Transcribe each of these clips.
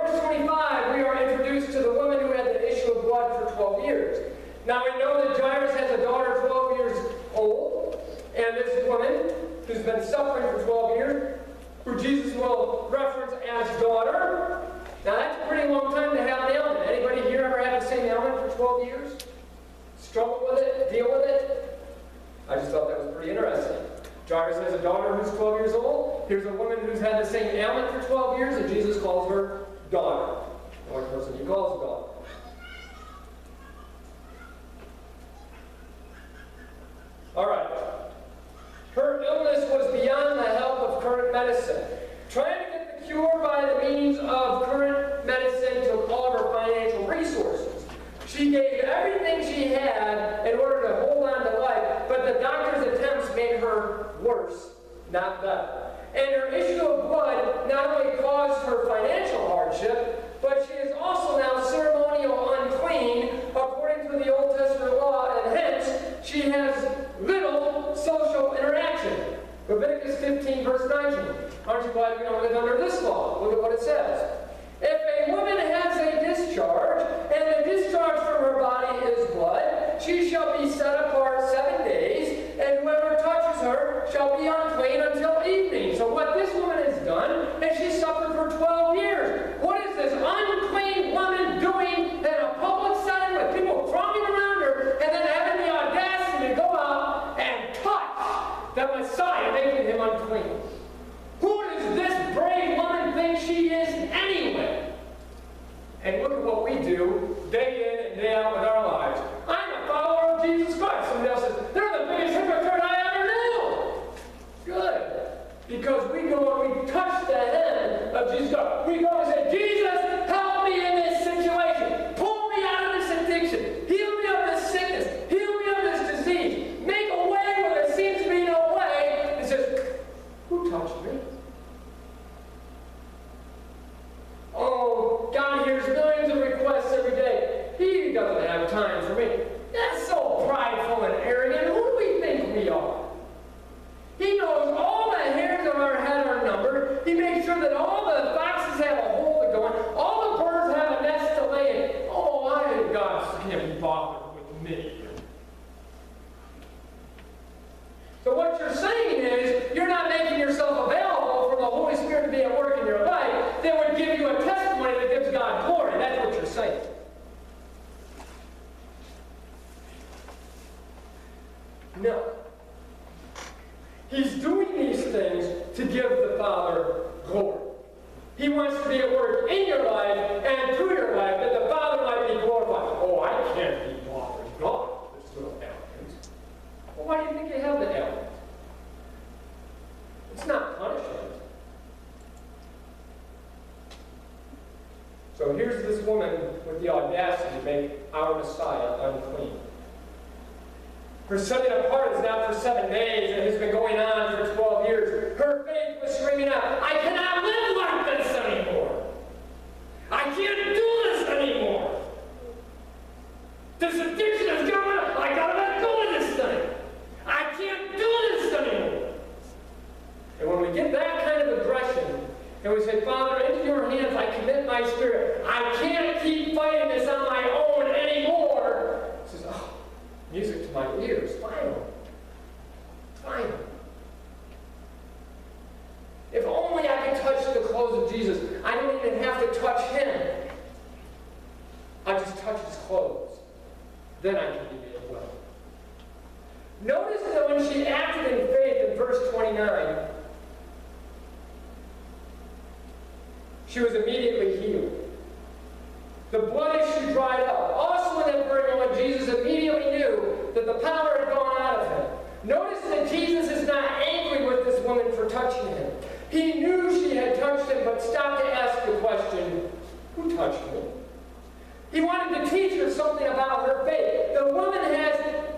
verse 25, we are introduced to the woman who had the issue of blood for 12 years. Now we know that Jairus has a daughter 12 years old, and this woman who's been suffering for 12 years, who Jesus will reference as daughter. Now that's a pretty long time to have an ailment. Anybody here ever had the same ailment for 12 years? Struggle with it? Deal with it? I just thought that was pretty interesting. Jairus has a daughter who's 12 years old. Here's a woman who's had the same ailment for 12 years, and Jesus calls her daughter. The only person he calls daughter. All right. Her illness was beyond the help of current medicine. Trying to get the cure by the means of current medicine took all of her financial resources. She gave everything she had in order to hold on to life, but the doctor's attempts made her worse, not better. And her issue of blood not only caused her financial hardship, but she is also now ceremonial unclean according to the Old Testament law, and hence she has little social interaction. Leviticus 15, verse 19. Aren't you glad we don't live under this law? Look at what it says. If a woman has a discharge, and the discharge from her body is blood, she shall be set apart 7 days, and whoever touches her shall be unclean until evening. So what this woman has done is she suffered for 12 years. What is this unclean woman doing in a public setting with people thronging around her, and then having the audacity to go out and touch the Messiah, making him unclean? Who does this brave woman think she is anyway? And look at what we do day in and day out with our lives. I'm a follower of Jesus Christ. Somebody else says, they're the biggest hypocrite I ever knew. Good. Because we go and we touch the hem of Jesus Christ. We go and say, Jesus, help me in this situation. Pull me out of this addiction. Heal me of this sickness. Heal me of this disease. Make a way where there seems to be no way. He says, who touched me? Oh, God hears millions of requests every day. He doesn't have time for me. That's so prideful and arrogant. Who do we think we are? He knows all the hairs of our head are numbered. He makes sure that all the foxes have a hole to go in. All the birds have a nest to lay in. Oh, God can't be bothered with me. So what you're saying is, you're not making yourself available for the Holy Spirit to be at work in your life that would give you a testimony that gives God glory. That's what you're saying. No. He's doing these things to give the Father glory. He wants to be at work in your life and through your life that the Father might be glorified. Oh, I can't be bothering God with this little ailment. Well, why do you think you have the ailment? It's not punishment. So here's this woman with the audacity to make our Messiah unclean. Her setting apart is not for 7 days. It has been going on for 12 years. Her faith was screaming out, I cannot live like this anymore. I can't do this anymore. This addiction is going on. I gotta let go of this thing. I can't do this anymore. And when we get that kind of aggression, and we say, Father, into your hands I commit my spirit. I can't keep fighting this on my own anymore. He says, oh, music to my ears. Finally. Finally. If only I could touch the clothes of Jesus. I don't even have to touch him. I just touch his clothes. Then I can be made well. Notice that when she acted in faith in verse 29, she was immediately healed. The blood issue dried up. Also in that very moment, Jesus immediately knew that the power had gone out of him. Notice that Jesus is not angry with this woman for touching him. He knew she had touched him, but stopped to ask the question, who touched me? He wanted to teach her something about her faith. The woman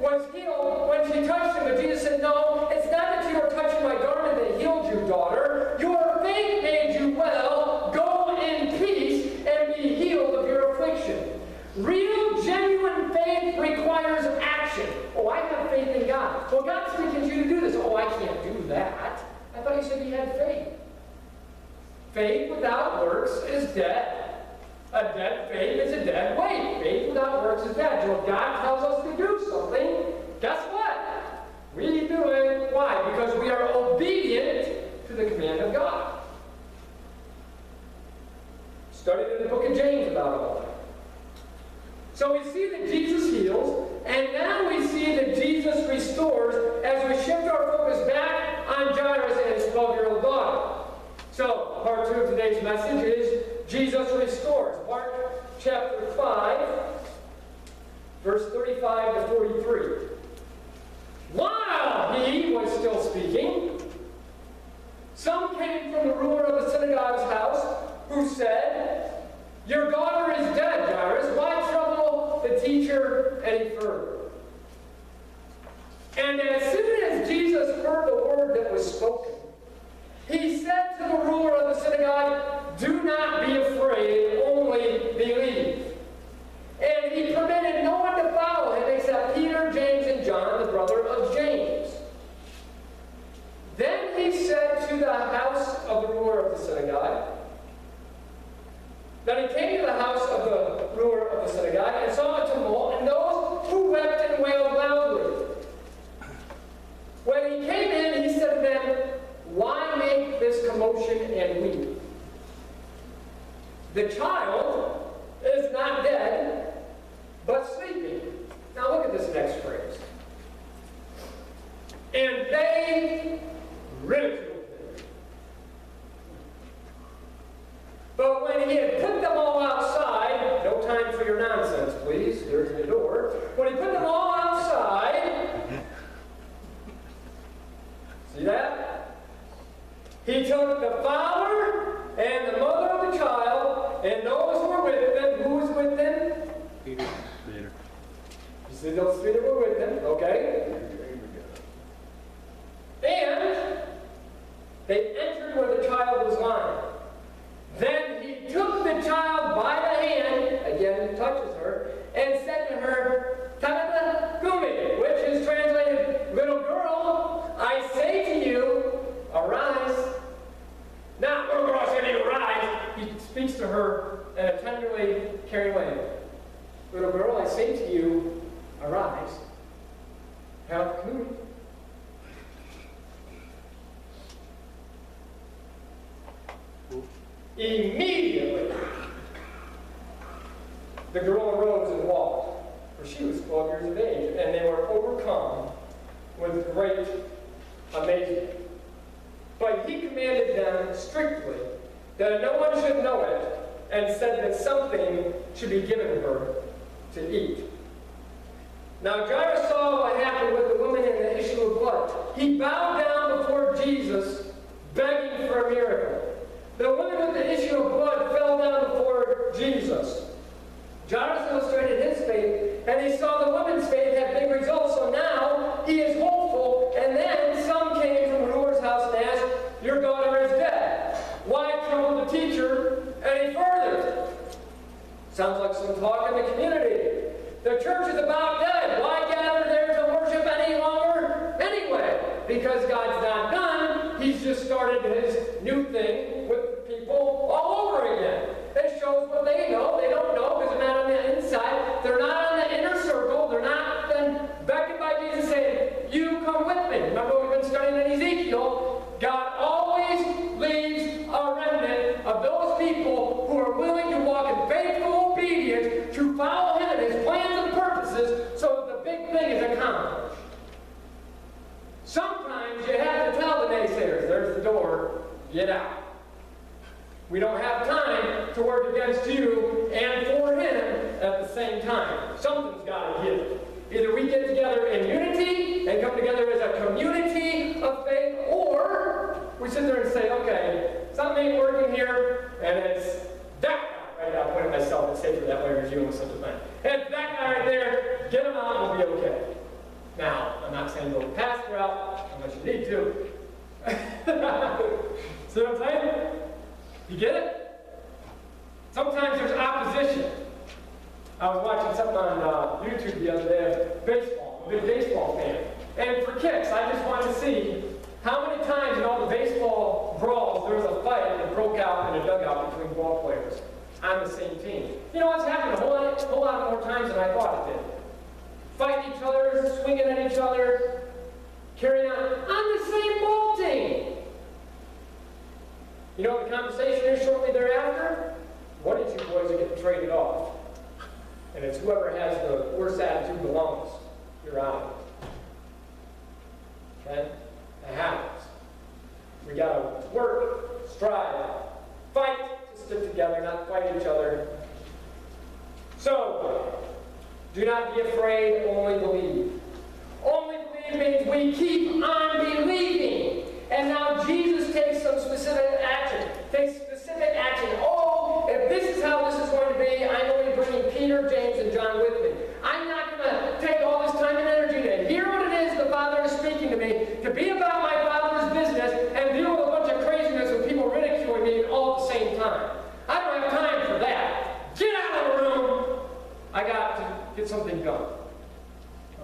was healed when she touched him, but Jesus said, no, it's not that you were touching my garment that healed you, daughter. Your faith made you well. Go in peace and be healed of your affliction. Real, genuine faith requires action. Oh, I have faith in God. Well, God's speaking to you to do this. Oh, I can't do that. I thought he said he had faith. Faith without works is dead. A dead faith is a dead weight. Faith without works is dead. So if God tells us to do something, guess what? We do it. Why? Because we are obedient to the command of God. Studied in the book of James about all that. So we see that Jesus heals, and now we see that Jesus restores as we shift our focus back on Jairus and his 12-year-old daughter. So, part 2 of today's message is Jesus restores. Mark chapter 5, verse 35 to 43. While he was still speaking, some came from the ruler of the synagogue's house who said, "Your daughter is dead, Jairus. Why trouble the teacher any further?" And as soon as Jesus heard the word that was spoken, he said to the ruler of the synagogue, "Do not be afraid, only believe." And he permitted no one to follow him except Peter, James, and John, the brother of James. Then he said to the house of the ruler of the synagogue, Then he came to the house of the ruler of the synagogue and saw a tumult and those who wept and wailed loudly. When he came in, he said to them, "Why make this commotion and weep? The child is not dead, but sleeping." Now look at this next phrase. And they ridiculed him. But when he had put them all outside, no time for your nonsense, please, there's the door. When he put them all outside, see that? He took the father and the mother of the child and those who were with them. Who was with them? Peter. You see those three that were with them, okay? And they entered where the child was lying. Then he took the child by the hand, again touches her, and said to her, "Tabitha Kumi," which is translated, "Little girl, I say to you, arise." Not, "Little girl, I say to you, arise." He speaks to her in a tenderly caring way. "Little girl, I say to you, arise." Have Kumi. Immediately, the girl arose and walked, for she was 12 years of age, and they were overcome with great amazement. But he commanded them strictly that no one should know it, and said that something should be given her to eat. Now Jairus saw what happened with the woman in the issue of blood. He bowed down before Jesus, begging for a miracle. The woman with the issue of blood fell down before Jesus. Jairus illustrated his faith, and he saw the woman's faith had big results, so now he is hopeful. And then some came from the ruler's house and asked, "Your daughter is dead. Why trouble the teacher any further?" Sounds like some talk in the community. The church is about dead. Why gather there to worship any longer anyway? Because God's not done. He's just started his new thing with people all over again. It shows what they know. They don't know because they're not on the inside. They're not on the inner circle. They're not then beckoned by Jesus saying, "You come with me." Remember we've been studying in Ezekiel. God always leaves a remnant of those people who are willing to walk in faithful obedience to follow him and his plans and purposes so that the big thing is accomplished. Sometimes you have to tell the naysayers, "There's the door, get out. We don't have time to work against you and for him at the same time." Something's got to give. Either we get together in unity and come together as a community of faith, or we sit there and say, "Okay, something ain't working here, and it's that guy." Right now, I'm putting myself in safer that way reviewing such a thing. "It's that guy right there, get him out and we'll be okay." Now, I'm not saying go the pastor out unless you need to. See what I'm saying? You get it? Sometimes there's opposition. I was watching something on YouTube the other day of baseball. I'm a big baseball fan. And for kicks, I just wanted to see how many times in all the baseball brawls there was a fight that broke out in a dugout between ball players. on the same team. You know what's happened a whole lot more times than I thought it did. Fighting each other, swinging at each other, carrying on the same ball team. You know what the conversation is shortly thereafter? One of you boys are getting traded off. And it's whoever has the worst attitude the longest. You're out. Okay? That happens. We gotta work, strive, fight to stick together, not fight each other. So, do not be afraid, only believe. Only believe means we keep on believing. And now Jesus takes some specific action. Takes specific action. Oh, if this is how this is going to be, I'm only bringing Peter, James, and John with me. I'm not going to take all this time and energy to hear what it is the Father is speaking to me, to be about my Father's business, and deal with a bunch of craziness with people ridiculing me all at the same time. I don't have time for that. Get out of the room. I got to get something done.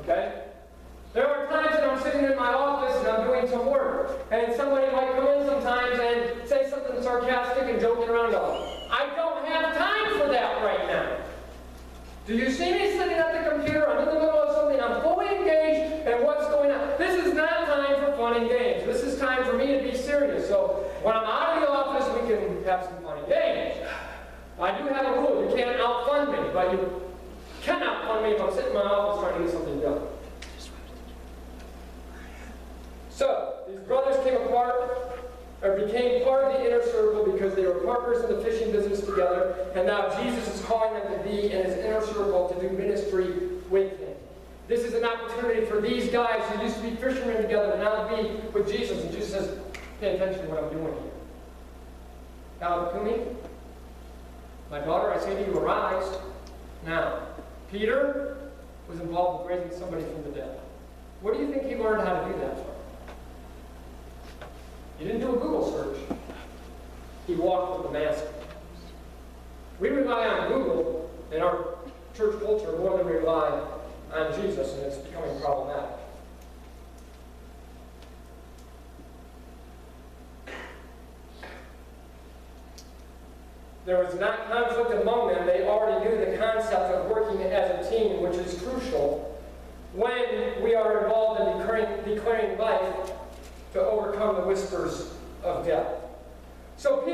Okay? There are times that I'm sitting in my office and I'm doing some work, and somebody might come in sometimes and say something sarcastic and joking around. I don't have time for that right now. Do you see me sitting at the computer? I'm in the middle of something. I'm fully engaged in what's going on. This is not time for fun and games. This is time for me to be serious. So when I'm out of the office, we can have some fun and games. I do have a rule. You can't out-fun me, but you can out-fun me if I'm sitting in my office trying to get something done. So, these brothers became part of the inner circle because they were partners in the fishing business together, and now Jesus is calling them to be in his inner circle to do ministry with him. This is an opportunity for these guys who used to be fishermen together to now be with Jesus, and Jesus says, pay attention to what I'm doing here. Now, Kumi, my daughter, I say to you, arise. Now, Peter was involved with raising somebody from the dead. Where do you think he learned how to do that from? He didn't do a Google search. He walked with the Master. We rely on Google in our church culture more than we rely on Jesus, and it's becoming problematic. There was not conflict among them. They already knew the concept of working as a team, which is crucial when we are involved in declaring life to overcome the whispers of death. So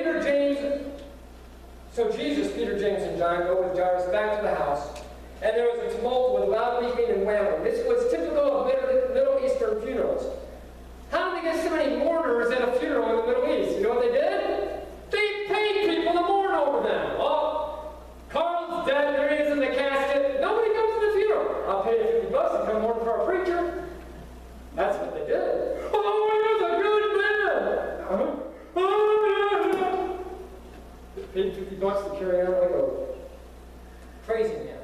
Jesus, Peter, James, and John go with Jairus back to the house, and there was a tumult with loud weeping and wailing. This was typical of Middle Eastern funerals. How did they get so many mourners at a funeral in the Middle East? You know what they did? They paid people to mourn over them. Oh, Carl's dead, there he is in the casket. Nobody comes to the funeral. I'll pay you $50 to come mourn for a preacher. That's what they did. Oh, he was a good man. Paid $50 to carry on like a crazy man.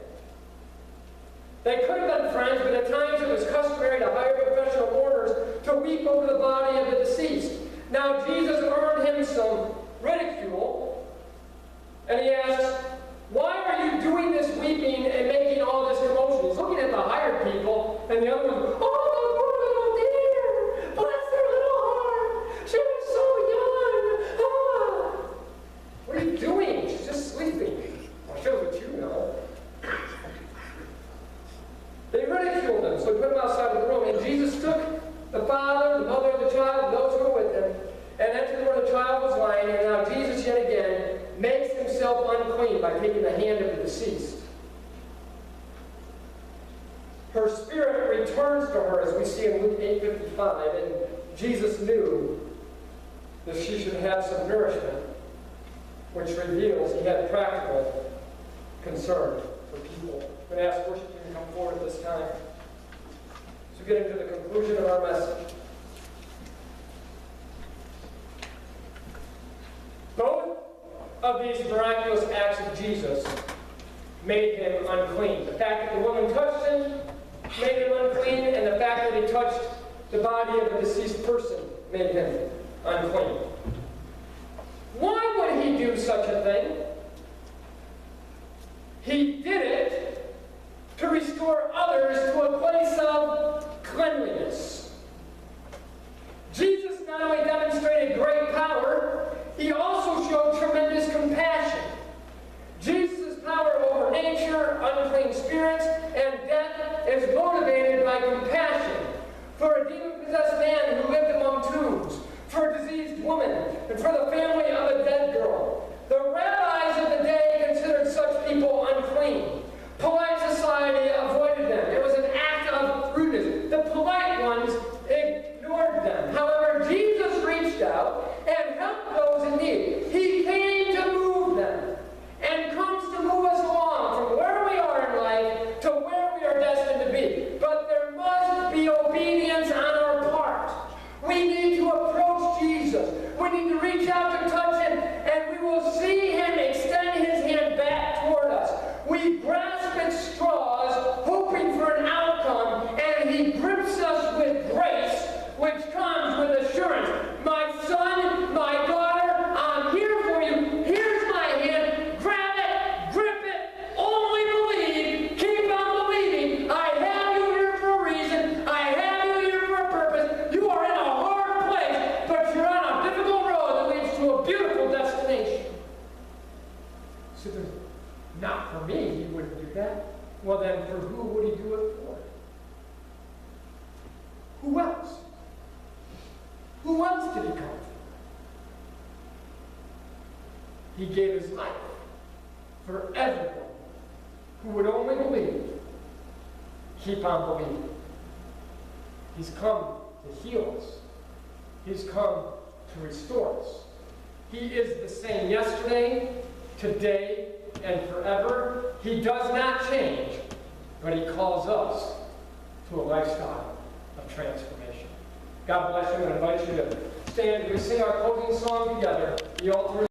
They could have been friends, but at times it was customary to hire professional mourners to weep over the body of the deceased. Now Jesus earned him some ridicule, and he asks, why are you doing this weeping and making all this commotion? He's looking at the hired people, and the other ones, oh, what are you doing? She's just sleeping. Well, shows what you know. They ridiculed him, so he put him outside of the room. And Jesus took the father, the mother of the child, those who were with him, and entered where the child was lying. And now Jesus, yet again, makes himself unclean by taking the hand of the deceased. Her spirit returns to her, as we see in Luke 8:55, and Jesus knew that she should have some nourishment, which reveals he had practical concern for people. I'm going to ask worship team to come forward at this time. So get into the conclusion of our message. Both of these miraculous acts of Jesus made him unclean. The fact that the woman touched him made him unclean, and the fact that he touched the body of a deceased person made him unclean. Why would he do such a thing? He did it to restore others to a place of cleanliness. Jesus not only demonstrated great power, he also showed tremendous compassion. and for the family of a dead girl. The rabbis of the day considered such people unclean. Polite society avoided them. It was an act of rudeness. The polite ones ignored them. However, Jesus reached out and helped those in need. He came to move them and comes to move us along from where we are in life to where we are destined to be. But there must be obedience on our part. We need to approach Jesus. We need to reach out to touch him, and we will see him extend his hand back toward us. We grasp at straws, hoping for an outcome, and he grips us with grace, which comes with assurance. My son, my daughter, I'm here for you. Here's my hand. Grab it, grip it, only believe. Keep on believing. I have you here for a reason. I have you here for a purpose. You are in a hard place, but you're on a difficult road that leads to a beautiful destination. So there's, not for me, he wouldn't do that. Well then, for who would he do it for? Who else? Who else did he come for? He gave his life for everyone who would only believe. Keep on believing. He's come to heal us. He's come to restore us. He is the same yesterday, today, and forever. He does not change, but he calls us to a lifestyle of transformation. God bless you, and I invite you to stand as we sing our closing song together. The altar